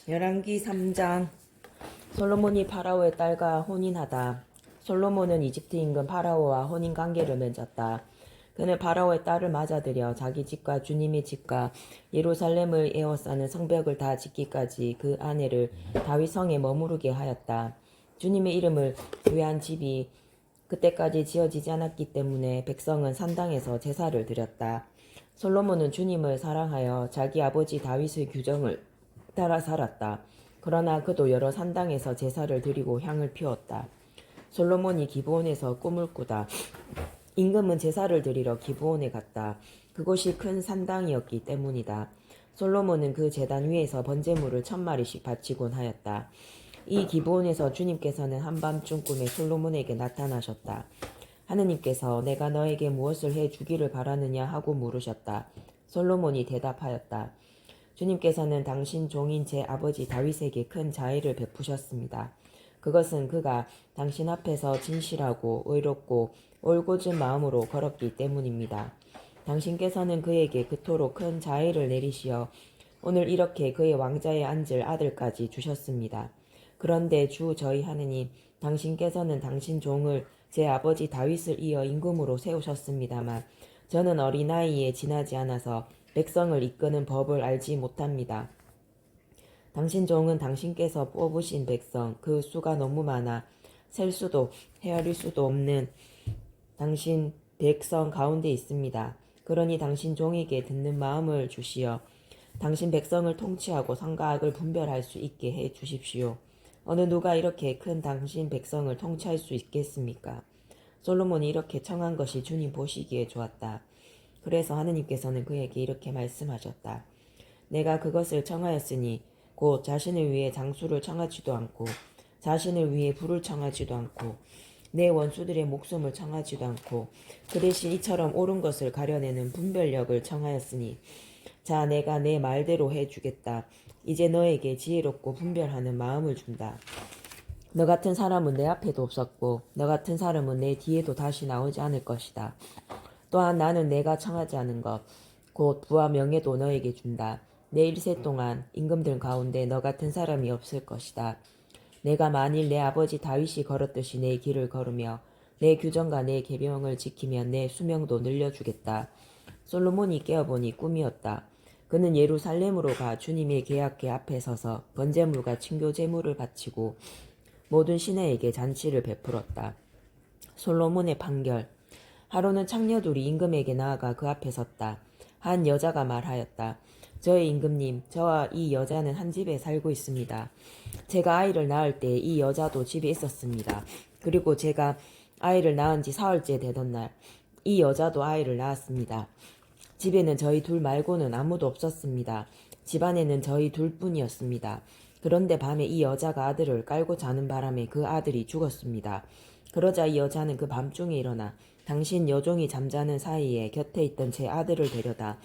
열왕기 3장. 솔로몬이 파라오의 딸과 혼인하다. 솔로몬은 이집트 임금 파라오와 혼인 관계를 맺었다. 그는 파라오의 딸을 맞아들여 자기 집과 주님의 집과 예루살렘을 에워싸는 성벽을 다 짓기까지 그 아내를 다윗 성에 머무르게 하였다. 주님의 이름을 위한 집이 그때까지 지어지지 않았기 때문에 백성은 산당에서 제사를 드렸다. 솔로몬은 주님을 사랑하여 자기 아버지 다윗의 규정을 따라 살았다. 그러나 그도 여러 산당에서 제사를 드리고 향을 피웠다. 솔로몬이 기브온에서 꿈을 꾸다. 임금은 제사를 드리러 기브온에 갔다. 그곳이 큰 산당이었기 때문이다. 솔로몬은 그 제단 위에서 번제물을 1000마리씩 바치곤 하였다. 이 기브온에서 주님께서는 한밤중 꿈에 솔로몬에게 나타나셨다. 하느님께서 내가 너에게 무엇을 해 주기를 바라느냐 하고 물으셨다. 솔로몬이 대답하였다. 주님께서는 당신 종인 제 아버지 다윗에게 큰 자애를 베푸셨습니다. 그것은 그가 당신 앞에서 진실하고 의롭고 올곧은 마음으로 걸었기 때문입니다. 당신께서는 그에게 그토록 큰 자애를 내리시어 오늘 이렇게 그의 왕자에 앉을 아들까지 주셨습니다. 그런데 주 저희 하느님, 당신께서는 당신 종을 제 아버지 다윗을 이어 임금으로 세우셨습니다만 저는 어린아이에 지나지 않아서 백성을 이끄는 법을 알지 못합니다. 당신 종은 당신께서 뽑으신 백성, 그 수가 너무 많아 셀 수도 헤아릴 수도 없는 당신 백성 가운데 있습니다. 그러니 당신 종에게 듣는 마음을 주시어 당신 백성을 통치하고 선과 악을 분별할 수 있게 해 주십시오. 어느 누가 이렇게 큰 당신 백성을 통치할 수 있겠습니까? 솔로몬이 이렇게 청한 것이 주님 보시기에 좋았다. 그래서 하느님께서는 그에게 이렇게 말씀하셨다. 내가 그것을 청하였으니 곧 자신을 위해 장수를 청하지도 않고 자신을 위해 부를 청하지도 않고 내 원수들의 목숨을 청하지도 않고 그 대신 이처럼 옳은 것을 가려내는 분별력을 청하였으니 자 내가 내 말대로 해주겠다. 이제 너에게 지혜롭고 분별하는 마음을 준다. 너 같은 사람은 내 앞에도 없었고 너 같은 사람은 내 뒤에도 다시 나오지 않을 것이다. 또한 나는 내가 청하지 않은 것, 곧 부와 명예도 너에게 준다. 내 일세 동안 임금들 가운데 너 같은 사람이 없을 것이다. 내가 만일 내 아버지 다윗이 걸었듯이 내 길을 걸으며 내 규정과 내 계명을 지키면 내 수명도 늘려주겠다. 솔로몬이 깨어보니 꿈이었다. 그는 예루살렘으로 가 주님의 계약궤 앞에 서서 번제물과 친교 제물을 바치고 모든 신하에게 잔치를 베풀었다. 솔로몬의 판결. 하루는 창녀들이 임금에게 나아가 그 앞에 섰다. 한 여자가 말하였다. 저의 임금님, 저와 이 여자는 한 집에 살고 있습니다. 제가 아이를 낳을 때 이 여자도 집에 있었습니다. 그리고 제가 아이를 낳은 지 사흘째 되던 날, 이 여자도 아이를 낳았습니다. 집에는 저희 둘 말고는 아무도 없었습니다. 집안에는 저희 둘뿐이었습니다. 그런데 밤에 이 여자가 아들을 깔고 자는 바람에 그 아들이 죽었습니다. 그러자 이 여자는 그 밤중에 일어나 당신 여종이 잠자는 사이에 곁에 있던 제 아들을 데려다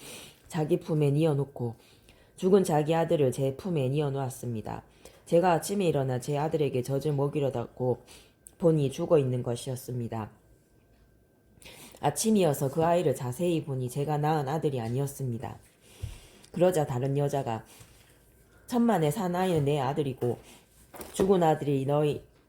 자기 품에 뉘어놓고 죽은 자기 아들을 제 품에 뉘어놓았습니다. 제가 아침에 일어나 제 아들에게 젖을 먹이려다고 보니 죽어 있는 것이었습니다. 아침이어서 그 아이를 자세히 보니 제가 낳은 아들이 아니었습니다. 그러자 다른 여자가 천만에 산 아이는 내 아들이고 죽은 아들이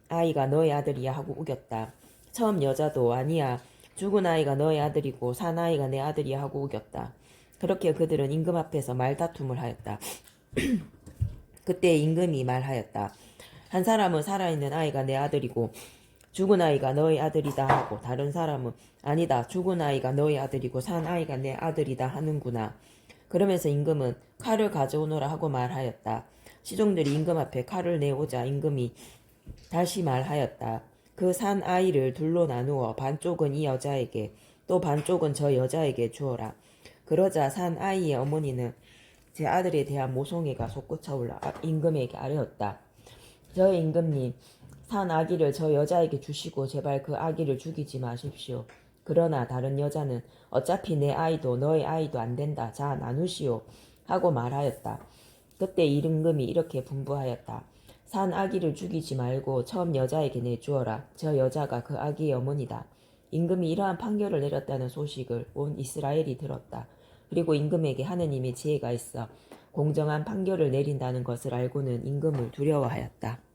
아이가 너의 아들이야 하고 우겼다. 처음 여자도 아니야. 죽은 아이가 너의 아들이고 산 아이가 내 아들이야 하고 우겼다. 그렇게 그들은 임금 앞에서 말다툼을 하였다. 그때 임금이 말하였다. 한 사람은 살아있는 아이가 내 아들이고 죽은 아이가 너의 아들이다 하고 다른 사람은 아니다. 죽은 아이가 너의 아들이고 산 아이가 내 아들이다 하는구나. 그러면서 임금은 칼을 가져오너라 하고 말하였다. 시종들이 임금 앞에 칼을 내오자 임금이 다시 말하였다. 그 산 아이를 둘로 나누어 반쪽은 이 여자에게 또 반쪽은 저 여자에게 주어라. 그러자 산 아이의 어머니는 제 아들에 대한 모성애가 솟구쳐 올라 임금에게 아뢰었다. 저 임금님, 산 아기를 저 여자에게 주시고 제발 그 아기를 죽이지 마십시오. 그러나 다른 여자는 어차피 내 아이도 너의 아이도 안 된다. 자 나누시오. 하고 말하였다. 그때 임금이 이렇게 분부하였다. 산 아기를 죽이지 말고 처음 여자에게 내주어라. 저 여자가 그 아기의 어머니다. 임금이 이러한 판결을 내렸다는 소식을 온 이스라엘이 들었다. 그리고 임금에게 하느님의 지혜가 있어 공정한 판결을 내린다는 것을 알고는 임금을 두려워하였다.